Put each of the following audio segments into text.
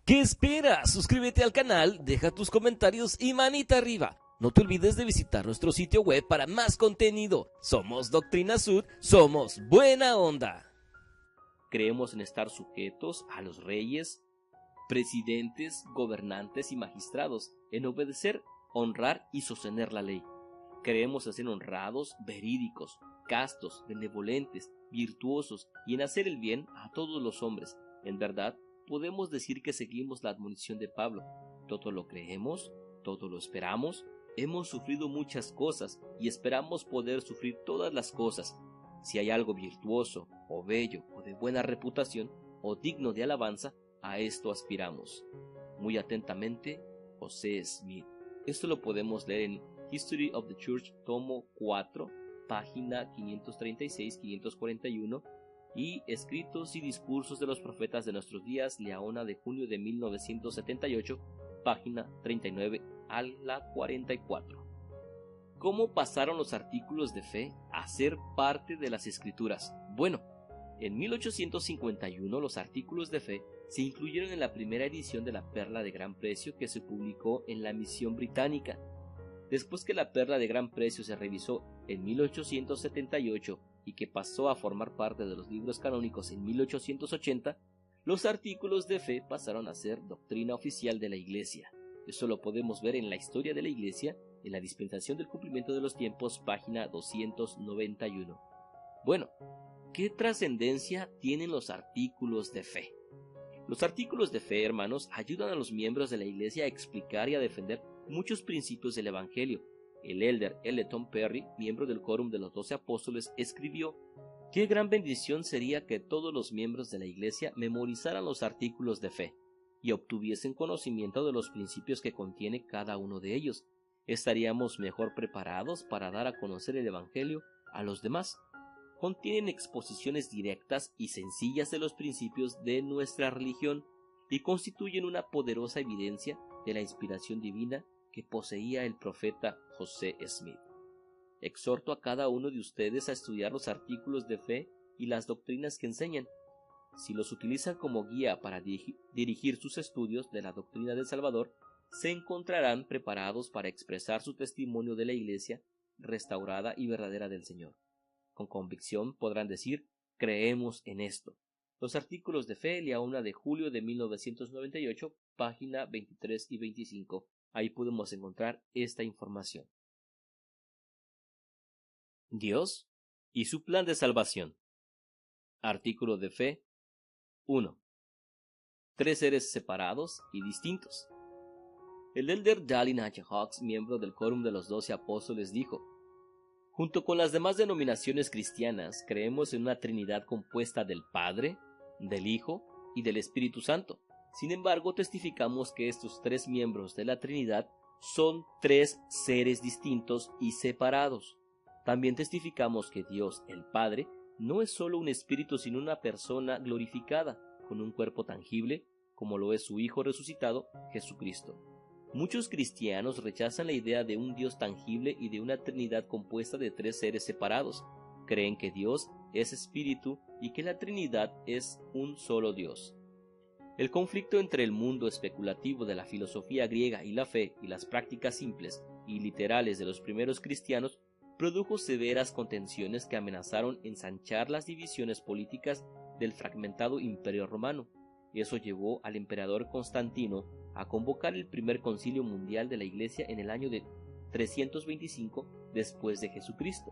¿Qué esperas? Suscríbete al canal, deja tus comentarios y manita arriba. No te olvides de visitar nuestro sitio web para más contenido. Somos Doctrina Sud, somos buena onda. Creemos en estar sujetos a los reyes, presidentes, gobernantes y magistrados, en obedecer, honrar y sostener la ley. Creemos en ser honrados, verídicos, castos, benevolentes, virtuosos y en hacer el bien a todos los hombres. En verdad, podemos decir que seguimos la admonición de Pablo. Todo lo creemos, todo lo esperamos, hemos sufrido muchas cosas y esperamos poder sufrir todas las cosas. Si hay algo virtuoso, o bello, o de buena reputación, o digno de alabanza, a esto aspiramos. Muy atentamente, José Smith. Esto lo podemos leer en History of the Church, tomo 4, página 536-541, y Escritos y Discursos de los Profetas de Nuestros Días, Leona de junio de 1978, página 39 a la 44. ¿Cómo pasaron los artículos de fe a ser parte de las Escrituras? Bueno, en 1851 los artículos de fe se incluyeron en la primera edición de la Perla de Gran Precio que se publicó en la Misión Británica. Después que la Perla de Gran Precio se revisó en 1878 y que pasó a formar parte de los libros canónicos en 1880, los artículos de fe pasaron a ser doctrina oficial de la Iglesia. Eso lo podemos ver en la Historia de la Iglesia, en la Dispensación del Cumplimiento de los Tiempos, página 291. Bueno, ¿qué trascendencia tienen los artículos de fe? Los artículos de fe, hermanos, ayudan a los miembros de la Iglesia a explicar y a defender muchos principios del Evangelio. El elder Elton Perry, miembro del Quórum de los 12 Apóstoles, escribió: «Qué gran bendición sería que todos los miembros de la Iglesia memorizaran los artículos de fe y obtuviesen conocimiento de los principios que contiene cada uno de ellos. Estaríamos mejor preparados para dar a conocer el Evangelio a los demás». Contienen exposiciones directas y sencillas de los principios de nuestra religión y constituyen una poderosa evidencia de la inspiración divina que poseía el profeta José Smith. Exhorto a cada uno de ustedes a estudiar los artículos de fe y las doctrinas que enseñan. Si los utilizan como guía para dirigir sus estudios de la doctrina del Salvador, se encontrarán preparados para expresar su testimonio de la Iglesia restaurada y verdadera del Señor. Con convicción podrán decir: creemos en esto. Los artículos de fe, Leona de julio de 1998, página 23 y 25. Ahí podemos encontrar esta información. Dios y su plan de salvación. Artículo de fe 1. Tres seres separados y distintos. El elder Dallin H. Hawks, miembro del Quórum de los 12 Apóstoles, dijo: «Junto con las demás denominaciones cristianas, creemos en una Trinidad compuesta del Padre, del Hijo y del Espíritu Santo. Sin embargo, testificamos que estos tres miembros de la Trinidad son tres seres distintos y separados. También testificamos que Dios, el Padre, no es solo un espíritu, sino una persona glorificada, con un cuerpo tangible, como lo es su Hijo resucitado, Jesucristo. Muchos cristianos rechazan la idea de un Dios tangible y de una Trinidad compuesta de tres seres separados. Creen que Dios es espíritu y que la Trinidad es un solo Dios. El conflicto entre el mundo especulativo de la filosofía griega y la fe y las prácticas simples y literales de los primeros cristianos produjo severas contenciones que amenazaron ensanchar las divisiones políticas del fragmentado Imperio Romano. Eso llevó al emperador Constantino a convocar el primer concilio mundial de la Iglesia en el año de 325 después de Jesucristo.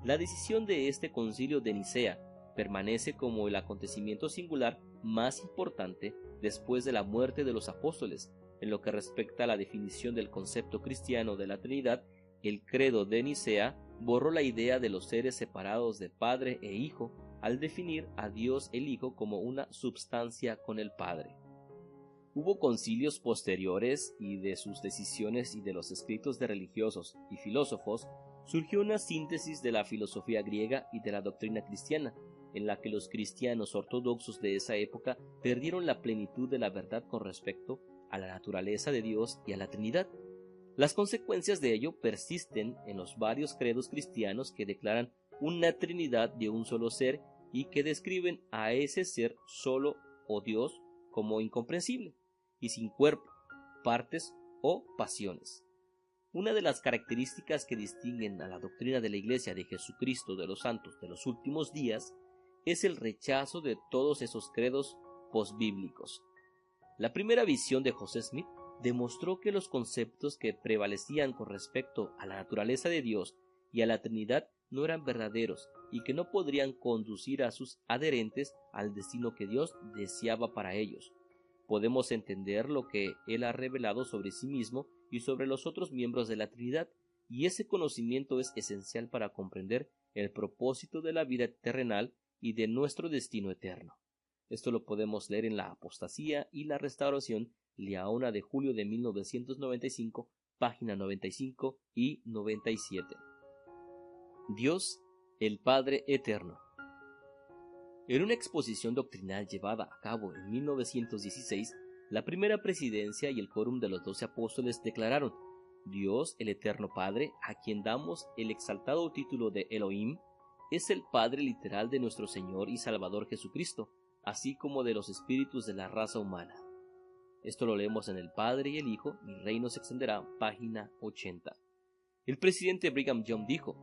La decisión de este concilio de Nicea permanece como el acontecimiento singular más importante después de la muerte de los apóstoles. En lo que respecta a la definición del concepto cristiano de la Trinidad, el credo de Nicea borró la idea de los seres separados de Padre e Hijo al definir a Dios el Hijo como una substancia con el Padre. Hubo concilios posteriores y de sus decisiones y de los escritos de religiosos y filósofos surgió una síntesis de la filosofía griega y de la doctrina cristiana, en la que los cristianos ortodoxos de esa época perdieron la plenitud de la verdad con respecto a la naturaleza de Dios y a la Trinidad. Las consecuencias de ello persisten en los varios credos cristianos que declaran una Trinidad de un solo ser y que describen a ese ser solo o Dios como incomprensible. y sin cuerpo, partes o pasiones. Una de las características que distinguen a la doctrina de la Iglesia de Jesucristo de los Santos de los últimos días es el rechazo de todos esos credos posbíblicos. La primera visión de José Smith demostró que los conceptos que prevalecían con respecto a la naturaleza de Dios y a la Trinidad no eran verdaderos y que no podrían conducir a sus adherentes al destino que Dios deseaba para ellos. Podemos entender lo que Él ha revelado sobre sí mismo y sobre los otros miembros de la Trinidad, y ese conocimiento es esencial para comprender el propósito de la vida terrenal y de nuestro destino eterno. Esto lo podemos leer en La Apostasía y la Restauración, Liaona de julio de 1995, página 95 y 97. Dios, el Padre Eterno. En una exposición doctrinal llevada a cabo en 1916, la primera presidencia y el quórum de los 12 apóstoles declararon: Dios, el Eterno Padre, a quien damos el exaltado título de Elohim, es el Padre literal de nuestro Señor y Salvador Jesucristo, así como de los espíritus de la raza humana. Esto lo leemos en El Padre y el Hijo, mi reino se extenderá, página 80. El presidente Brigham Young dijo: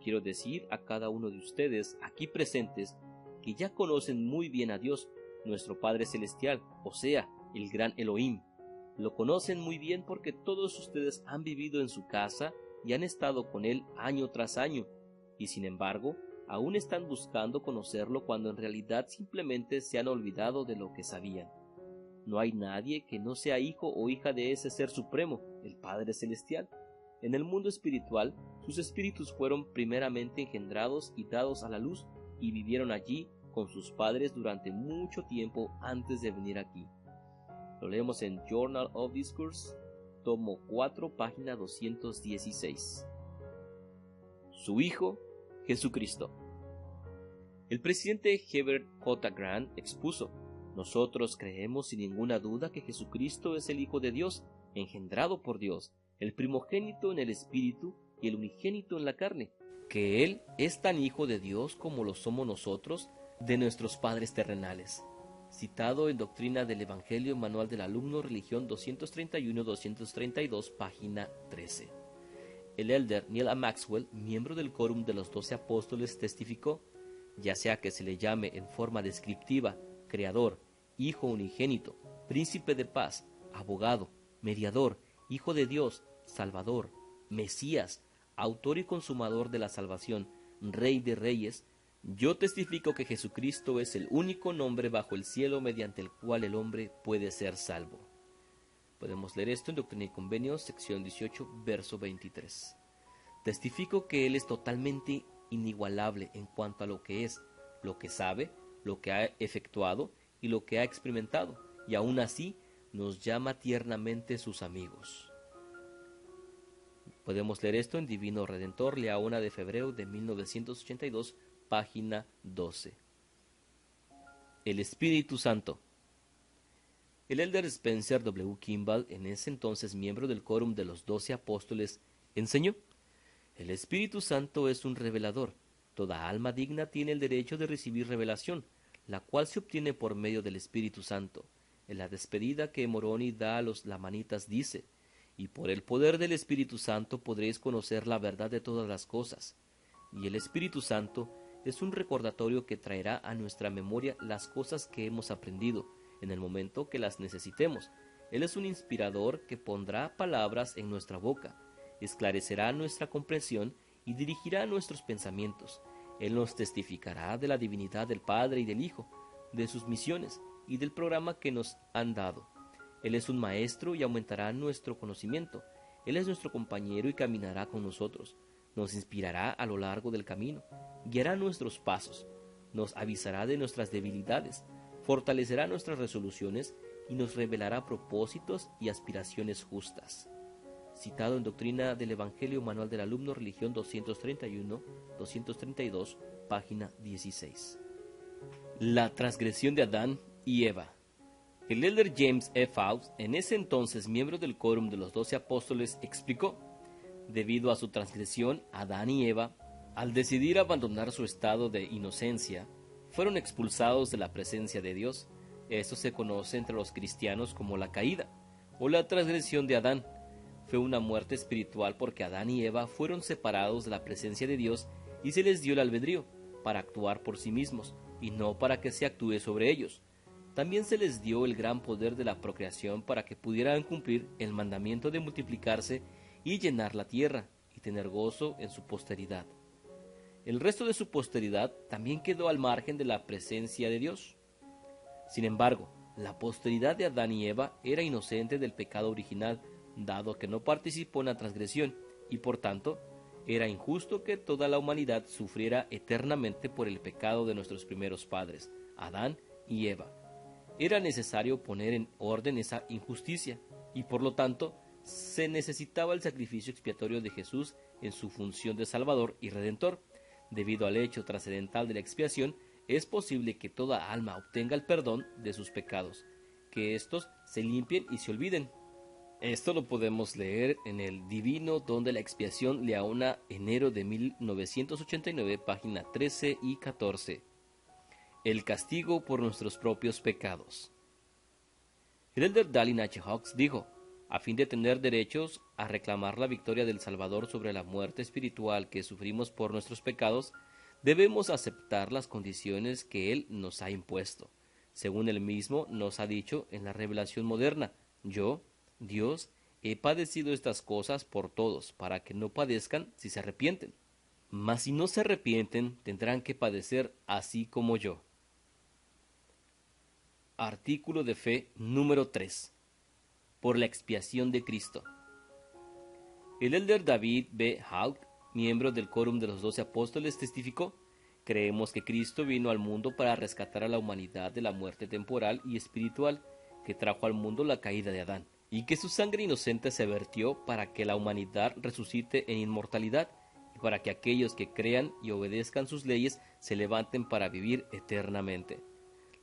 quiero decir a cada uno de ustedes aquí presentes que ya conocen muy bien a Dios, nuestro Padre Celestial, o sea, el gran Elohim. Lo conocen muy bien porque todos ustedes han vivido en su casa y han estado con Él año tras año, y sin embargo, aún están buscando conocerlo cuando en realidad simplemente se han olvidado de lo que sabían. No hay nadie que no sea hijo o hija de ese Ser Supremo, el Padre Celestial. En el mundo espiritual, sus espíritus fueron primeramente engendrados y dados a la luz, y vivieron allí con sus padres durante mucho tiempo antes de venir aquí. Lo leemos en Journal of Discourse, tomo 4, página 216. Su Hijo, Jesucristo. El presidente Herbert J. Grant expuso: nosotros creemos sin ninguna duda que Jesucristo es el Hijo de Dios, engendrado por Dios, el primogénito en el Espíritu y el unigénito en la carne, que Él es tan Hijo de Dios como lo somos nosotros de nuestros padres terrenales. Citado en Doctrina del Evangelio, Manual del Alumno, Religión 231-232, página 13. El elder Neil A. Maxwell, miembro del quórum de los 12 apóstoles, testificó: ya sea que se le llame en forma descriptiva Creador, Hijo unigénito, Príncipe de paz, Abogado, Mediador, Hijo de Dios, Salvador, Mesías, Autor y Consumador de la salvación, Rey de Reyes, yo testifico que Jesucristo es el único nombre bajo el cielo mediante el cual el hombre puede ser salvo. Podemos leer esto en Doctrina y Convenios, sección 18, verso 23. Testifico que Él es totalmente inigualable en cuanto a lo que es, lo que sabe, lo que ha efectuado y lo que ha experimentado, y aún así nos llama tiernamente sus amigos. Podemos leer esto en Divino Redentor, Liaona de febrero de 1982, página 12. El Espíritu Santo. El elder Spencer W. Kimball, en ese entonces miembro del quórum de los 12 apóstoles, enseñó: el Espíritu Santo es un revelador. Toda alma digna tiene el derecho de recibir revelación, la cual se obtiene por medio del Espíritu Santo. En la despedida que Moroni da a los lamanitas dice: y por el poder del Espíritu Santo podréis conocer la verdad de todas las cosas. Y el Espíritu Santo es un recordatorio que traerá a nuestra memoria las cosas que hemos aprendido en el momento que las necesitemos. Él es un inspirador que pondrá palabras en nuestra boca, esclarecerá nuestra comprensión y dirigirá nuestros pensamientos. Él nos testificará de la divinidad del Padre y del Hijo, de sus misiones y del programa que nos han dado. Él es un maestro y aumentará nuestro conocimiento. Él es nuestro compañero y caminará con nosotros. Nos inspirará a lo largo del camino, guiará nuestros pasos, nos avisará de nuestras debilidades, fortalecerá nuestras resoluciones y nos revelará propósitos y aspiraciones justas. Citado en Doctrina del Evangelio, Manual del Alumno, Religión 231-232, página 16. La transgresión de Adán y Eva. El elder James F. Faust, en ese entonces miembro del quórum de los 12 apóstoles, explicó: debido a su transgresión, Adán y Eva, al decidir abandonar su estado de inocencia, fueron expulsados de la presencia de Dios. Esto se conoce entre los cristianos como la caída o la transgresión de Adán. Fue una muerte espiritual porque Adán y Eva fueron separados de la presencia de Dios y se les dio el albedrío para actuar por sí mismos y no para que se actúe sobre ellos. También se les dio el gran poder de la procreación para que pudieran cumplir el mandamiento de multiplicarse y llenar la tierra y tener gozo en su posteridad. El resto de su posteridad también quedó al margen de la presencia de Dios. Sin embargo, la posteridad de Adán y Eva era inocente del pecado original, dado que no participó en la transgresión, y por tanto, era injusto que toda la humanidad sufriera eternamente por el pecado de nuestros primeros padres, Adán y Eva. Era necesario poner en orden esa injusticia, y por lo tanto, se necesitaba el sacrificio expiatorio de Jesús en su función de Salvador y Redentor. Debido al hecho trascendental de la expiación, es posible que toda alma obtenga el perdón de sus pecados, que éstos se limpien y se olviden. Esto lo podemos leer en el Divino Don de la Expiación, Leona, enero de 1989, página 13 y 14. El castigo por nuestros propios pecados. El elder Dallin H. Oaks dijo: a fin de tener derechos a reclamar la victoria del Salvador sobre la muerte espiritual que sufrimos por nuestros pecados, debemos aceptar las condiciones que Él nos ha impuesto. Según Él mismo nos ha dicho en la revelación moderna: yo, Dios, he padecido estas cosas por todos, para que no padezcan si se arrepienten. Mas si no se arrepienten, tendrán que padecer así como yo. Artículo de fe número 3. Por la expiación de Cristo. El elder David B. Hauck, miembro del Quórum de los 12 Apóstoles, testificó: creemos que Cristo vino al mundo para rescatar a la humanidad de la muerte temporal y espiritual que trajo al mundo la caída de Adán, y que su sangre inocente se vertió para que la humanidad resucite en inmortalidad y para que aquellos que crean y obedezcan sus leyes se levanten para vivir eternamente.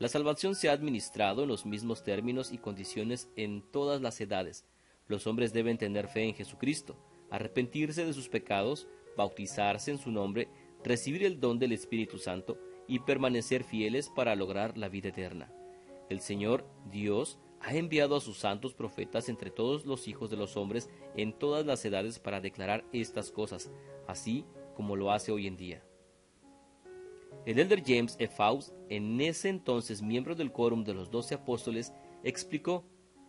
La salvación se ha administrado en los mismos términos y condiciones en todas las edades. Los hombres deben tener fe en Jesucristo, arrepentirse de sus pecados, bautizarse en su nombre, recibir el don del Espíritu Santo y permanecer fieles para lograr la vida eterna. El Señor, Dios, ha enviado a sus santos profetas entre todos los hijos de los hombres en todas las edades para declarar estas cosas, así como lo hace hoy en día. El elder James E. Faust, en ese entonces miembro del Quórum de los 12 Apóstoles, explicó: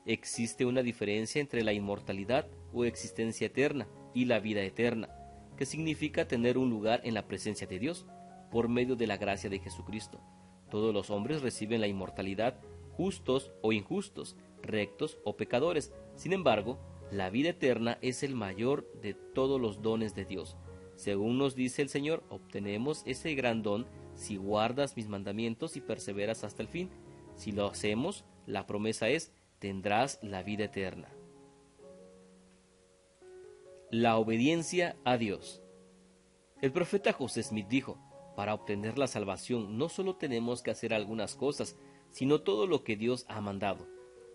existe una diferencia entre la inmortalidad o existencia eterna y la vida eterna, que significa tener un lugar en la presencia de Dios, por medio de la gracia de Jesucristo. Todos los hombres reciben la inmortalidad, justos o injustos, rectos o pecadores. Sin embargo, la vida eterna es el mayor de todos los dones de Dios. Según nos dice el Señor, obtenemos ese gran don si guardas mis mandamientos y perseveras hasta el fin. Si lo hacemos, la promesa es: tendrás la vida eterna. La obediencia a Dios. El profeta José Smith dijo: para obtener la salvación no solo tenemos que hacer algunas cosas, sino todo lo que Dios ha mandado.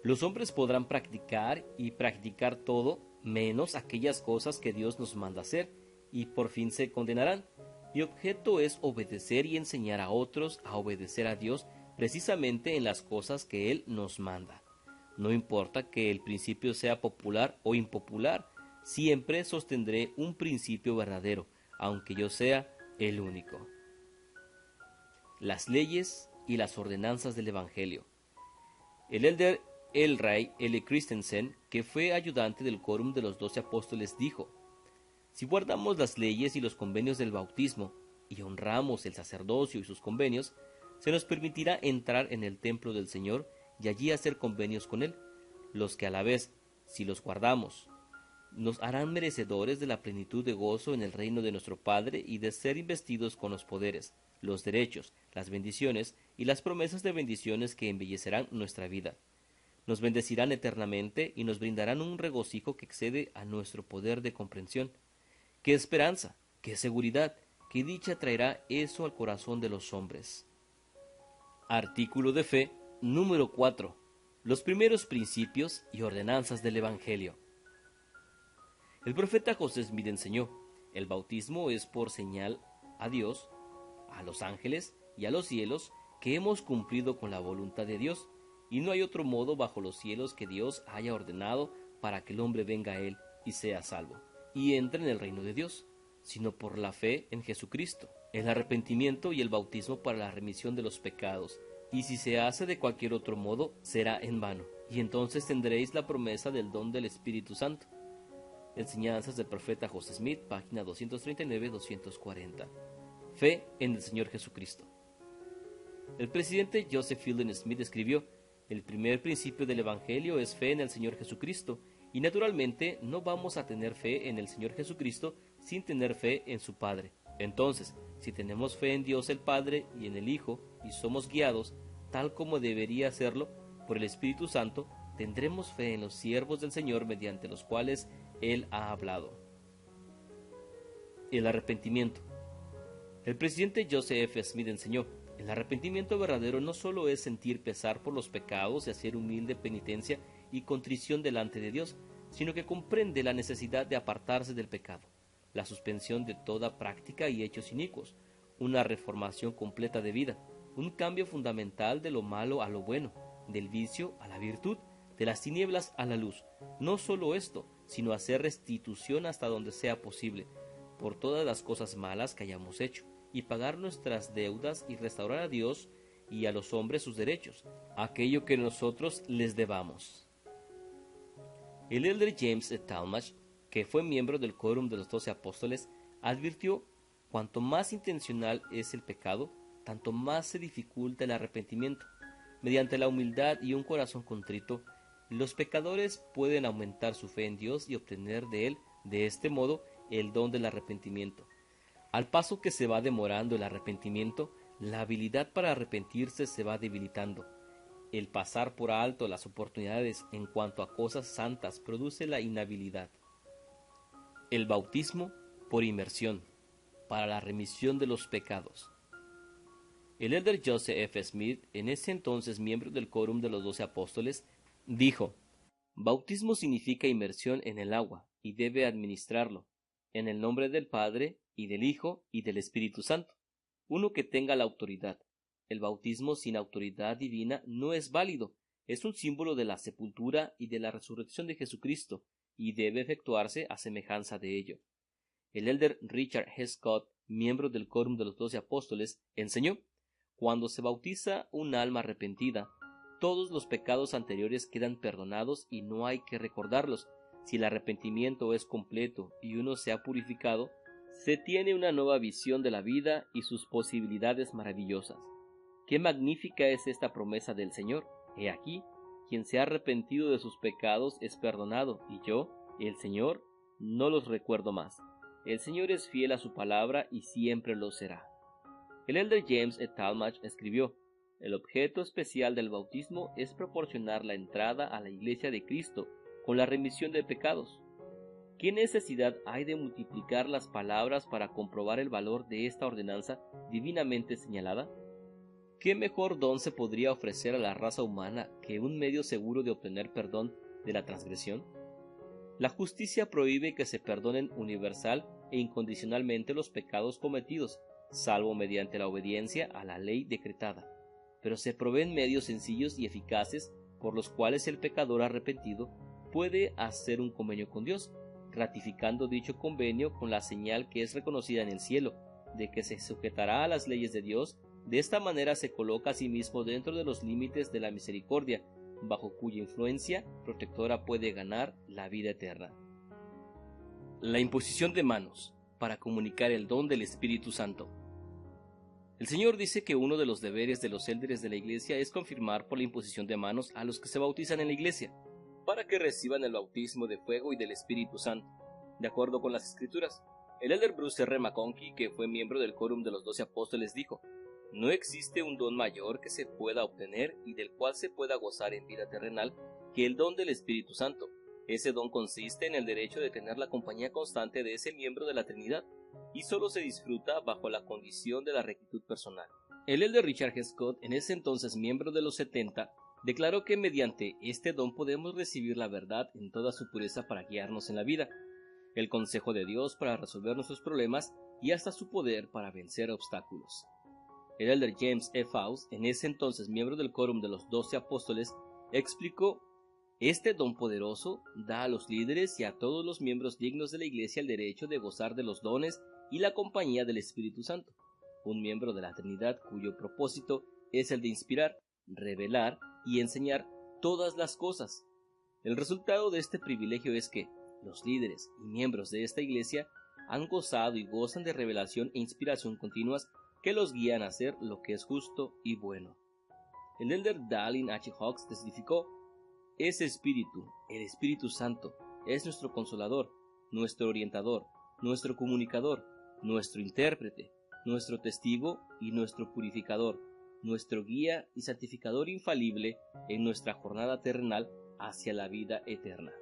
Los hombres podrán practicar todo menos aquellas cosas que Dios nos manda hacer, y por fin se condenarán. Mi objeto es obedecer y enseñar a otros a obedecer a Dios precisamente en las cosas que Él nos manda. No importa que el principio sea popular o impopular, siempre sostendré un principio verdadero, aunque yo sea el único. Las leyes y las ordenanzas del Evangelio. El elder L. Ray L. Christensen, que fue ayudante del Quórum de los 12 Apóstoles, dijo: si guardamos las leyes y los convenios del bautismo y honramos el sacerdocio y sus convenios, se nos permitirá entrar en el templo del Señor y allí hacer convenios con Él, los que a la vez, si los guardamos, nos harán merecedores de la plenitud de gozo en el reino de nuestro Padre y de ser investidos con los poderes, los derechos, las bendiciones y las promesas de bendiciones que embellecerán nuestra vida. Nos bendecirán eternamente y nos brindarán un regocijo que excede a nuestro poder de comprensión. ¡Qué esperanza! ¡Qué seguridad! ¡Qué dicha traerá eso al corazón de los hombres! Artículo de fe número 4. Los primeros principios y ordenanzas del Evangelio. El profeta José Smith enseñó: el bautismo es por señal a Dios, a los ángeles y a los cielos que hemos cumplido con la voluntad de Dios y no hay otro modo bajo los cielos que Dios haya ordenado para que el hombre venga a él y sea salvo, y entre en el reino de Dios, sino por la fe en Jesucristo, el arrepentimiento y el bautismo para la remisión de los pecados, y si se hace de cualquier otro modo, será en vano, y entonces tendréis la promesa del don del Espíritu Santo. Enseñanzas del profeta José Smith, página 239-240. Fe en el Señor Jesucristo. El presidente Joseph Fielding Smith escribió: el primer principio del Evangelio es fe en el Señor Jesucristo, y naturalmente no vamos a tener fe en el Señor Jesucristo sin tener fe en su Padre. Entonces, si tenemos fe en Dios el Padre y en el Hijo, y somos guiados, tal como debería hacerlo, por el Espíritu Santo, tendremos fe en los siervos del Señor mediante los cuales Él ha hablado. El arrepentimiento. El presidente Joseph F. Smith enseñó: el arrepentimiento verdadero no solo es sentir pesar por los pecados y hacer humilde penitencia y contrición delante de Dios, sino que comprende la necesidad de apartarse del pecado, la suspensión de toda práctica y hechos inicuos, una reformación completa de vida, un cambio fundamental de lo malo a lo bueno, del vicio a la virtud, de las tinieblas a la luz. No solo esto, sino hacer restitución hasta donde sea posible, por todas las cosas malas que hayamos hecho, y pagar nuestras deudas y restaurar a Dios y a los hombres sus derechos, aquello que nosotros les debamos. El elder James E. Talmage, que fue miembro del Quórum de los 12 Apóstoles, advirtió: cuanto más intencional es el pecado, tanto más se dificulta el arrepentimiento. Mediante la humildad y un corazón contrito, los pecadores pueden aumentar su fe en Dios y obtener de Él, de este modo, el don del arrepentimiento. Al paso que se va demorando el arrepentimiento, la habilidad para arrepentirse se va debilitando. El pasar por alto las oportunidades en cuanto a cosas santas produce la inhabilidad. El bautismo por inmersión, para la remisión de los pecados. El elder Joseph F. Smith, en ese entonces miembro del Quórum de los 12 Apóstoles, dijo: bautismo significa inmersión en el agua, y debe administrarlo, en el nombre del Padre, y del Hijo, y del Espíritu Santo, uno que tenga la autoridad. El bautismo sin autoridad divina no es válido, es un símbolo de la sepultura y de la resurrección de Jesucristo, y debe efectuarse a semejanza de ello. El elder Richard G. Scott, miembro del Quórum de los 12 Apóstoles, enseñó: cuando se bautiza un alma arrepentida, todos los pecados anteriores quedan perdonados y no hay que recordarlos. Si el arrepentimiento es completo y uno se ha purificado, se tiene una nueva visión de la vida y sus posibilidades maravillosas. ¡Qué magnífica es esta promesa del Señor! He aquí, quien se ha arrepentido de sus pecados es perdonado, y yo, el Señor, no los recuerdo más. El Señor es fiel a su palabra y siempre lo será. El elder James E. Talmage escribió: el objeto especial del bautismo es proporcionar la entrada a la Iglesia de Cristo con la remisión de pecados. ¿Qué necesidad hay de multiplicar las palabras para comprobar el valor de esta ordenanza divinamente señalada? ¿Qué mejor don se podría ofrecer a la raza humana que un medio seguro de obtener perdón de la transgresión? La justicia prohíbe que se perdonen universal e incondicionalmente los pecados cometidos, salvo mediante la obediencia a la ley decretada. Pero se proveen medios sencillos y eficaces por los cuales el pecador arrepentido puede hacer un convenio con Dios, ratificando dicho convenio con la señal que es reconocida en el cielo, de que se sujetará a las leyes de Dios. De esta manera se coloca a sí mismo dentro de los límites de la misericordia, bajo cuya influencia protectora puede ganar la vida eterna. La imposición de manos, para comunicar el don del Espíritu Santo. El Señor dice que uno de los deberes de los élderes de la Iglesia es confirmar por la imposición de manos a los que se bautizan en la Iglesia, para que reciban el bautismo de fuego y del Espíritu Santo, de acuerdo con las Escrituras. El elder Bruce R. McConkie, que fue miembro del Quórum de los 12 Apóstoles, dijo: no existe un don mayor que se pueda obtener y del cual se pueda gozar en vida terrenal que el don del Espíritu Santo. Ese don consiste en el derecho de tener la compañía constante de ese miembro de la Trinidad, y solo se disfruta bajo la condición de la rectitud personal. El elder Richard G. Scott, en ese entonces miembro de los 70, declaró que mediante este don podemos recibir la verdad en toda su pureza para guiarnos en la vida, el consejo de Dios para resolver nuestros problemas y hasta su poder para vencer obstáculos. El elder James E. Faust, en ese entonces miembro del Quórum de los 12 Apóstoles, explicó: este don poderoso da a los líderes y a todos los miembros dignos de la Iglesia el derecho de gozar de los dones y la compañía del Espíritu Santo, un miembro de la Trinidad cuyo propósito es el de inspirar, revelar y enseñar todas las cosas. El resultado de este privilegio es que los líderes y miembros de esta Iglesia han gozado y gozan de revelación e inspiración continuas que los guían a hacer lo que es justo y bueno. El elder Dallin H. Oaks testificó: ese Espíritu, el Espíritu Santo, es nuestro consolador, nuestro orientador, nuestro comunicador, nuestro intérprete, nuestro testigo y nuestro purificador, nuestro guía y santificador infalible en nuestra jornada terrenal hacia la vida eterna.